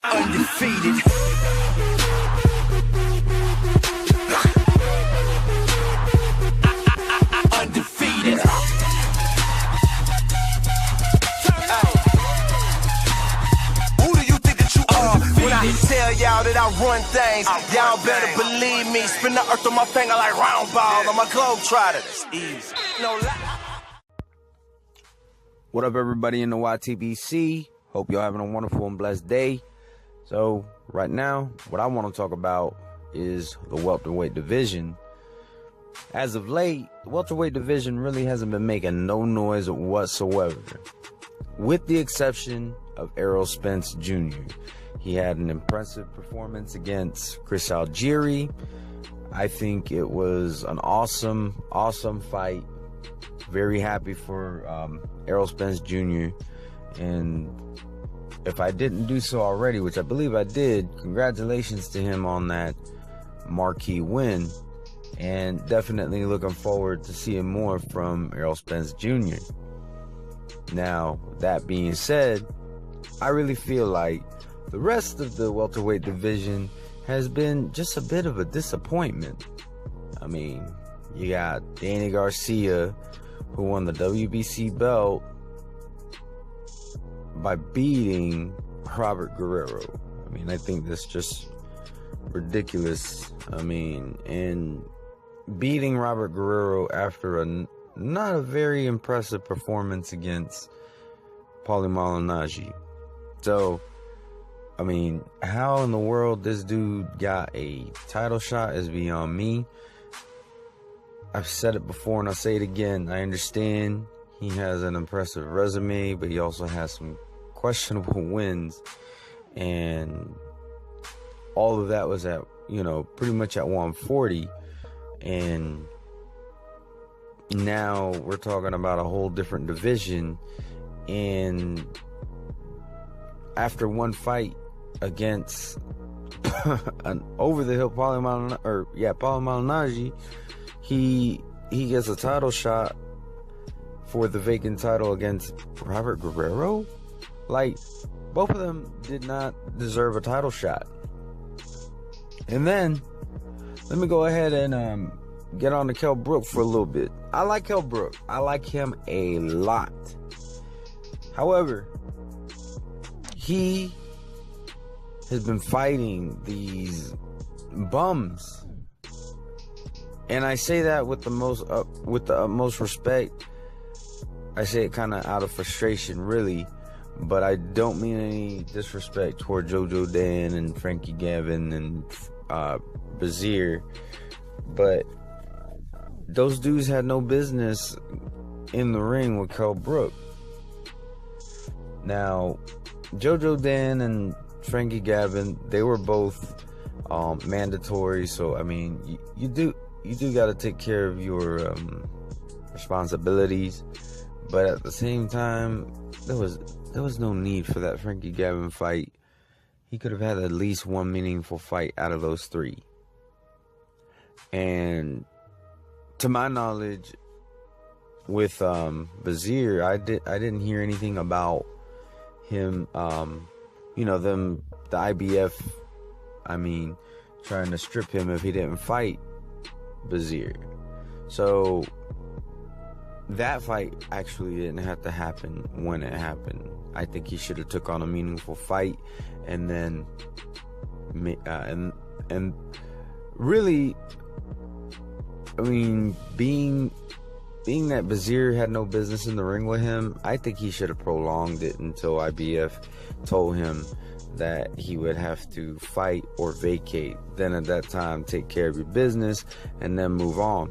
Undefeated. Undefeated. Who do you think that you are? When I tell y'all that I run things, y'all better believe me. Spin the earth on my finger like round ball on my globetrotter. It's easy. No lie. What up, everybody in the YTBC? Hope y'all having a wonderful and blessed day. So, right now, what I want to talk about is the welterweight division. As of late, the welterweight division really hasn't been making no noise whatsoever, with the exception of Spence Jr. He had an impressive performance against Chris Algieri. I think it was an awesome fight. Very happy for Spence Jr. And if I didn't do so already, which I believe I did, congratulations to him on that marquee win. And definitely looking forward to seeing more from Spence Jr. Now, that being said, I really feel like the rest of the welterweight division has been just a bit of a disappointment. I mean, you got Danny Garcia, who won the WBC belt by beating Robert Guerrero. I mean, I think that's just ridiculous. I mean, and beating Robert Guerrero after not a very impressive performance against Paulie Malignaggi. So, I mean, how in the world this dude got a title shot is beyond me. I've said it before and I'll say it again. I understand he has an impressive resume, but he also has some questionable wins. And all of that was at, pretty much at 140. And now we're talking about a whole different division. And after one fight against an over-the-hill Paulie Malignaggi, he gets a title shot for the vacant title against Robert Guerrero. Like, both of them did not deserve a title shot. And then let me go ahead and get on to Kell Brook for a little bit. I like Kell Brook. I like him a lot. However, he has been fighting these bums. And I say that with the utmost respect. I say it kind of out of frustration, really. But I don't mean any disrespect toward JoJo Dan and Frankie Gavin and Brazier. But those dudes had no business in the ring with Kell Brook. Now, JoJo Dan and Frankie Gavin, they were both mandatory. So, I mean, you do got to take care of your responsibilities. But at the same time, there was no need for that Frankie Gavin fight. He could have had at least one meaningful fight out of those three. And to my knowledge, with Brazier, I didn't hear anything about him, the IBF, trying to strip him if he didn't fight Brazier. So that fight actually didn't have to happen when it happened. I think he should have took on a meaningful fight, and then and really, I mean, being that Brazier had no business in the ring with him, I think he should have prolonged it until IBF told him that he would have to fight or vacate. Then at that time, take care of your business and then move on.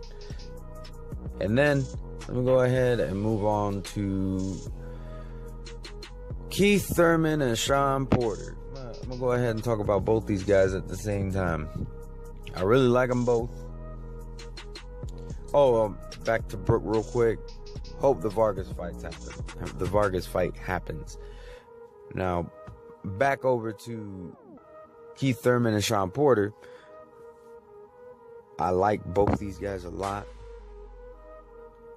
And then let me go ahead and move on to Keith Thurman and Sean Porter. I'm going to go ahead and talk about both these guys at the same time. I really like them both. Back to Brook real quick. Hope the Vargas fight happens. Now, back over to Keith Thurman and Sean Porter. I like both these guys a lot.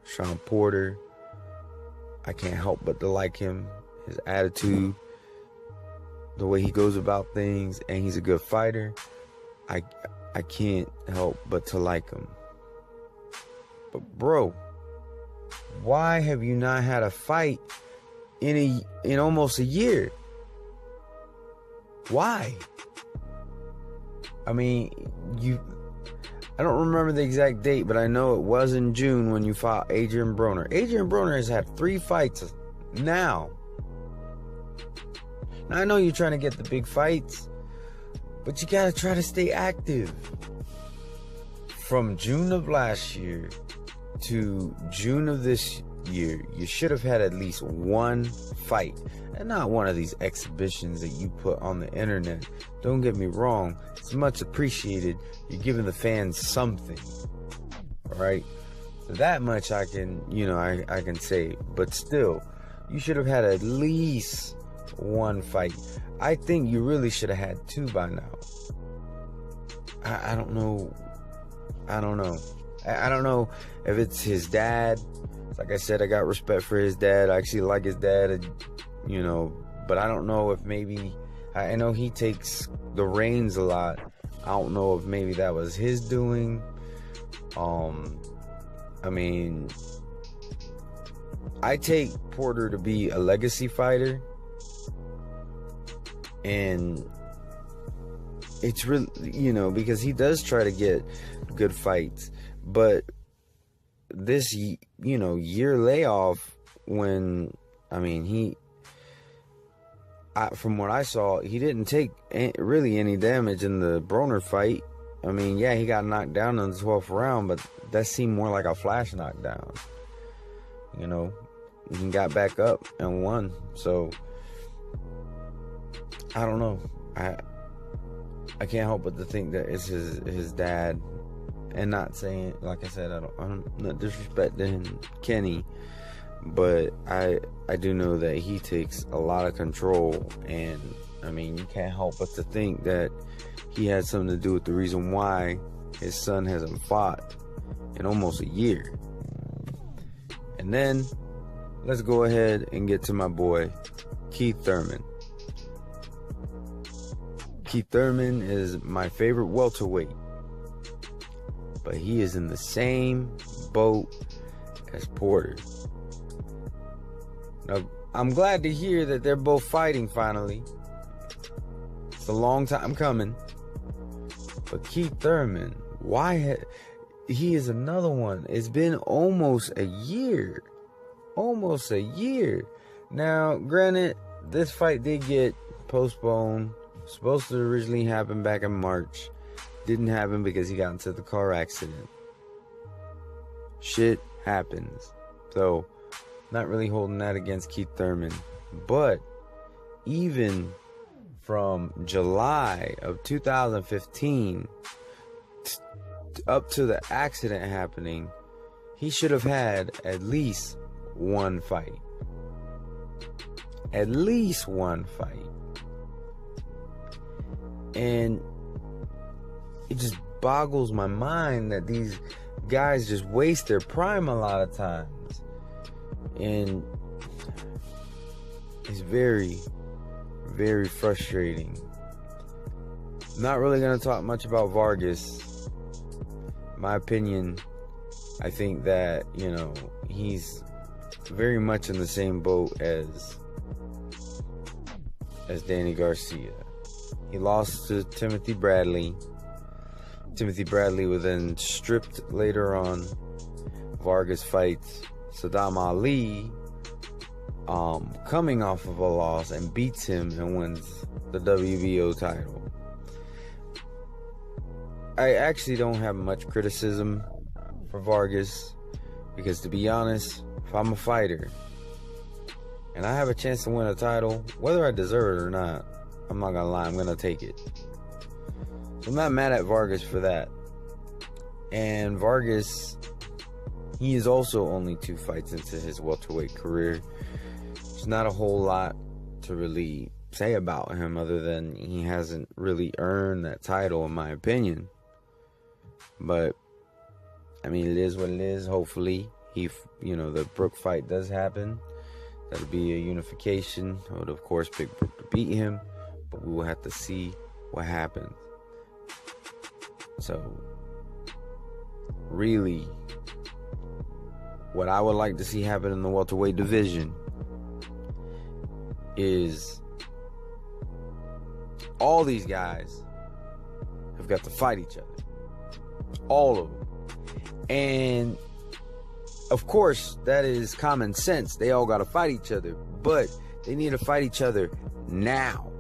Sean Porter, I can't help but to like him. His attitude, the way he goes about things, and he's a good fighter, I can't help but to like him. But bro, why have you not had a fight in almost a year? Why? I mean, I don't remember the exact date, but I know it was in June when you fought Adrian Broner. Adrian Broner has had 3 fights now. Now, I know you're trying to get the big fights, but you gotta try to stay active. From June of last year to June of this year, you should have had at least 1 fight. And not one of these exhibitions that you put on the internet. Don't get me wrong, it's much appreciated. You're giving the fans something. Alright? So that much I can, I can say. But still, you should have had at least 1 fight. I think you really should have had 2 by now. I don't know. I don't know if it's his dad. Like I said, I got respect for his dad. I actually like his dad, but I don't know if maybe, I know he takes the reins a lot. I don't know if maybe that was his doing. I mean, I take Porter to be a legacy fighter, and it's really, because he does try to get good fights, but this, year layoff, when, from what I saw, he didn't take really any damage in the Broner fight. Yeah, he got knocked down in the 12th round, but that seemed more like a flash knockdown. He got back up and won. So, I don't know. I can't help but to think that it's his dad. And not saying, like I said, I'm not disrespecting Kenny, but I do know that he takes a lot of control, and you can't help but to think that he had something to do with the reason why his son hasn't fought in almost a year. And then let's go ahead and get to my boy Keith Thurman. Keith Thurman is my favorite welterweight, but he is in the same boat as Porter. Now, I'm glad to hear that they're both fighting finally. It's a long time coming. But Keith Thurman, he is another one. It's been almost a year. Almost a year. Now, granted, this fight did get postponed. Supposed to originally happen back in March. Didn't happen because he got into the car accident. Shit happens. So, not really holding that against Keith Thurman. But, even from July of 2015 up to the accident happening, he should have had at least 1 fight. At least 1 fight. And it just boggles my mind that these guys just waste their prime a lot of times. And it's very, very frustrating. Not really going to talk much about Vargas. My opinion, I think that, he's very much in the same boat as Danny Garcia. He lost to Timothy Bradley. Timothy Bradley was then stripped later on. Vargas fights Saddam Ali, coming off of a loss, and beats him and wins the WBO title. I actually don't have much criticism for Vargas, because to be honest, if I'm a fighter and I have a chance to win a title, whether I deserve it or not, I'm not gonna lie, I'm gonna take it. So I'm not mad at Vargas for that. And Vargas, he is also only 2 fights into his welterweight career. There's not a whole lot to really say about him other than he hasn't really earned that title, in my opinion. But it is what it is. Hopefully the Brook fight does happen. That'll be a unification. I would of course pick Brook to beat him, but we will have to see what happens. So, really, what I would like to see happen in the welterweight division is all these guys have got to fight each other. All of them. And of course, that is common sense. They all got to fight each other, but they need to fight each other now.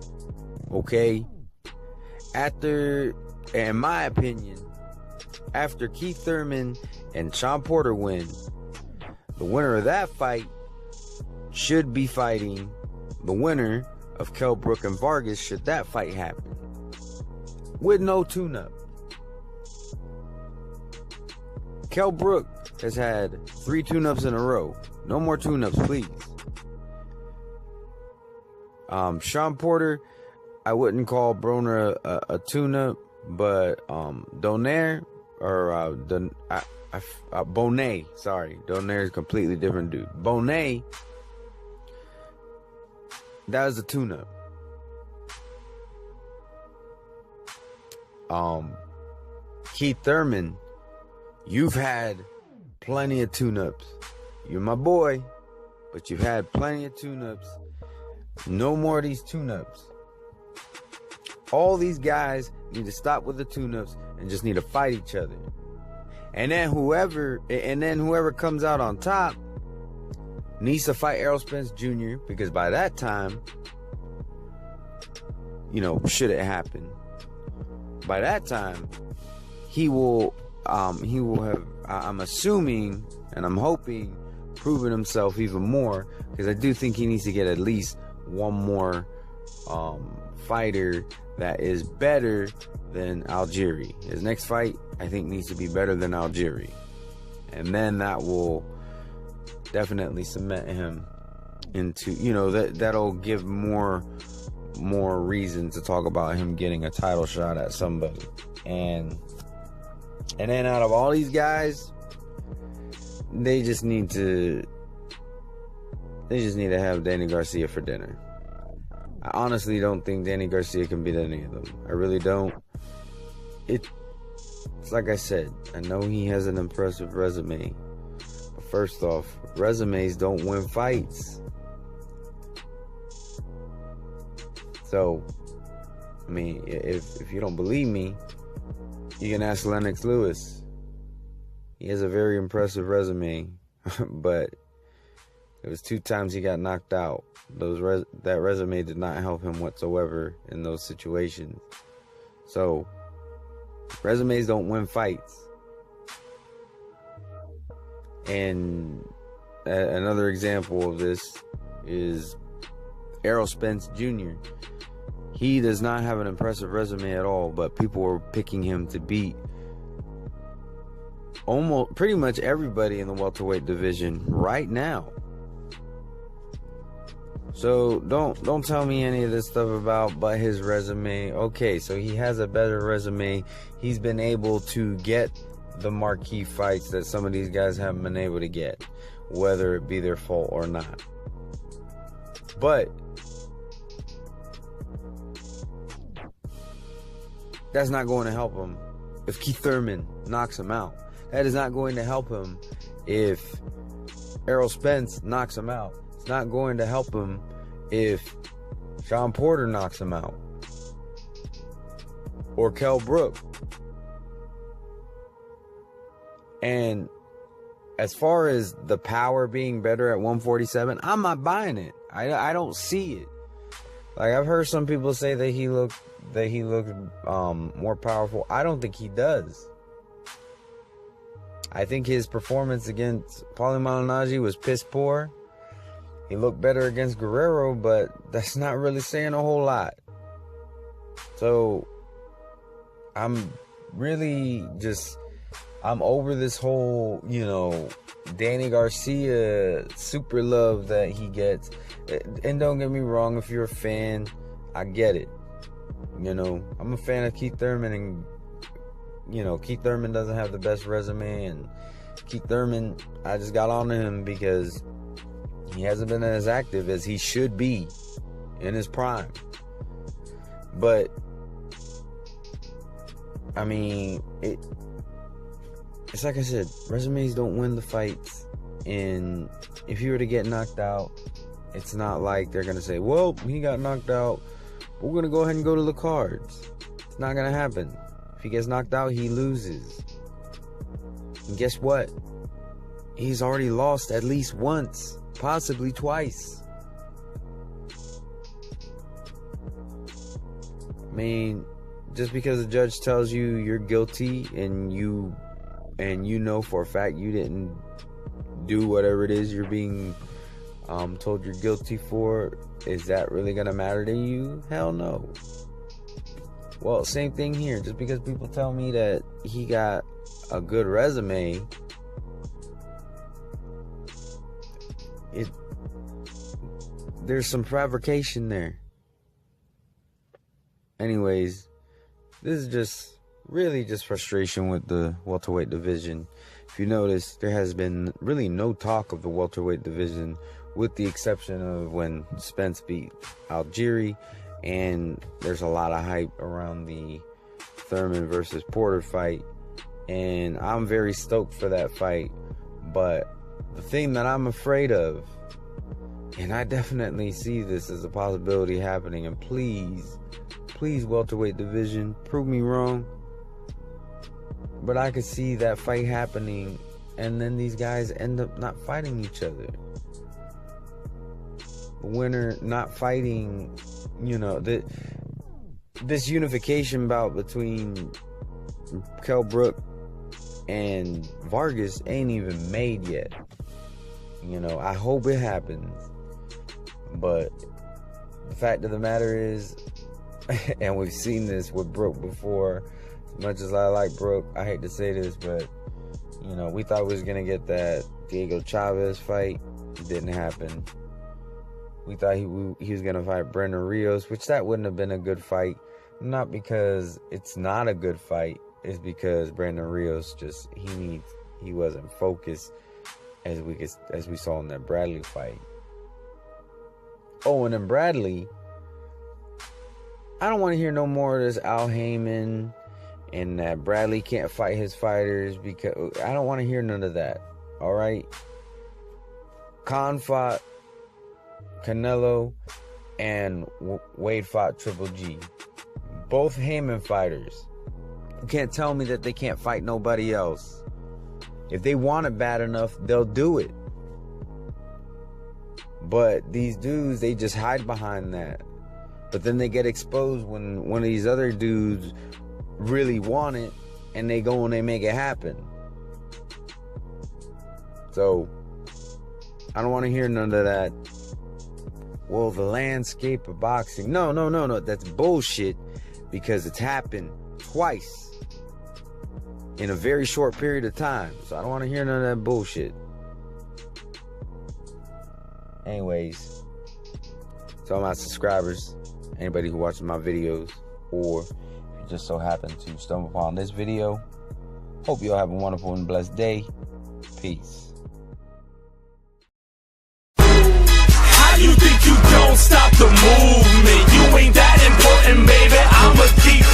Okay? After, in my opinion, after Keith Thurman and Shawn Porter win, the winner of that fight should be fighting the winner of Brook and Vargas, should that fight happen, with no tune-up. Brook has had 3 tune-ups in a row. No more tune-ups, please. Shawn Porter, I wouldn't call Broner a tune-up, but Donaire, or Bonet, sorry. Donaire is a completely different dude. Bonet, that was a tune-up. Keith Thurman, you've had plenty of tune-ups. You're my boy, but you've had plenty of tune-ups. No more of these tune-ups. All these guys need to stop with the tune-ups and just need to fight each other. And then whoever comes out on top needs to fight Spence Jr., because by that time, should it happen, by that time, he will have, I'm assuming and I'm hoping, proven himself even more, because I do think he needs to get at least one more fighter that is better than Algieri. His next fight, I think, needs to be better than Algieri, and then that will definitely cement him into, that'll give more reason to talk about him getting a title shot at somebody. And then out of all these guys, they just need to have Danny Garcia for dinner. I honestly don't think Danny Garcia can beat any of them. I really don't. It's like I said, I know he has an impressive resume. But first off, resumes don't win fights. So, I mean, if you don't believe me, you can ask Lennox Lewis. He has a very impressive resume, but it was 2 times he got knocked out. That resume did not help him whatsoever in those situations. So, resumes don't win fights. And another example of this is Spence Jr. He does not have an impressive resume at all, but people were picking him to beat pretty much everybody in the welterweight division right now. So don't tell me any of this stuff but his resume. Okay, so he has a better resume. He's been able to get the marquee fights that some of these guys haven't been able to get, whether it be their fault or not. But that's not going to help him if Keith Thurman knocks him out. That is not going to help him if Spence knocks him out. It's not going to help him if Shawn Porter knocks him out, or Brook. And as far as the power being better at 147, I'm not buying it. I don't see it. Like, I've heard some people say that he looks more powerful. I don't think he does. I think his performance against Paulie Malignaggi was piss poor. He looked better against Guerrero, but that's not really saying a whole lot. So, I'm over this whole, Danny Garcia super love that he gets. And don't get me wrong, if you're a fan, I get it. I'm a fan of Keith Thurman, and Keith Thurman doesn't have the best resume, and Keith Thurman, I just got on to him because he hasn't been as active as he should be in his prime. But I mean, it's like I said, resumes don't win the fights. And if you were to get knocked out, it's not like they're gonna say, well, he got knocked out, we're gonna go ahead and go to the cards. It's not gonna happen. If he gets knocked out, he loses. And guess what? He's already lost at least once, possibly twice. I mean, just because the judge tells you you're guilty and you know for a fact you didn't do whatever it is you're being told you're guilty for, is that really gonna matter to you? Hell no. Well, same thing here. Just because people tell me that he got a good resume, there's some fabrication there. Anyways, this is just really just frustration with the welterweight division. If you notice, there has been really no talk of the welterweight division, with the exception of when Spence beat Algieri, and there's a lot of hype around the Thurman versus Porter fight, and I'm very stoked for that fight. But the thing that I'm afraid of, and I definitely see this as a possibility happening, and please welterweight division, prove me wrong, but I could see that fight happening and then these guys end up not fighting each other. The winner not fighting, you know, this unification bout between Brook and Vargas ain't even made yet. You know, I hope it happens, but the fact of the matter is, and we've seen this with Brook before, as much as I like Brook, I hate to say this, but you know, we thought we was gonna get that Diego Chavez fight. It didn't happen. We thought he was gonna fight Brandon Rios, which that wouldn't have been a good fight. Not because it's not a good fight, it's because Brandon Rios just he wasn't focused as we saw in that Bradley fight. Oh, and then Bradley, I don't want to hear no more of this Al Heyman and that Bradley can't fight his fighters, because I don't want to hear none of that. All right, Khan fought Canelo and Wade fought Triple G. Both Heyman fighters. You can't tell me that they can't fight nobody else. If they want it bad enough, they'll do it. But these dudes, they just hide behind that. But then they get exposed when one of these other dudes really want it, and they go and they make it happen. So I don't want to hear none of that. Well, the landscape of boxing. No. That's bullshit, because it's happened twice in a very short period of time. So I don't want to hear none of that bullshit. Anyways, to all my subscribers, anybody who watches my videos, or if you just so happen to stumble upon this video, hope you all have a wonderful and blessed day. Peace. How you think you don't stop the movement? You ain't that important, baby. I'ma keep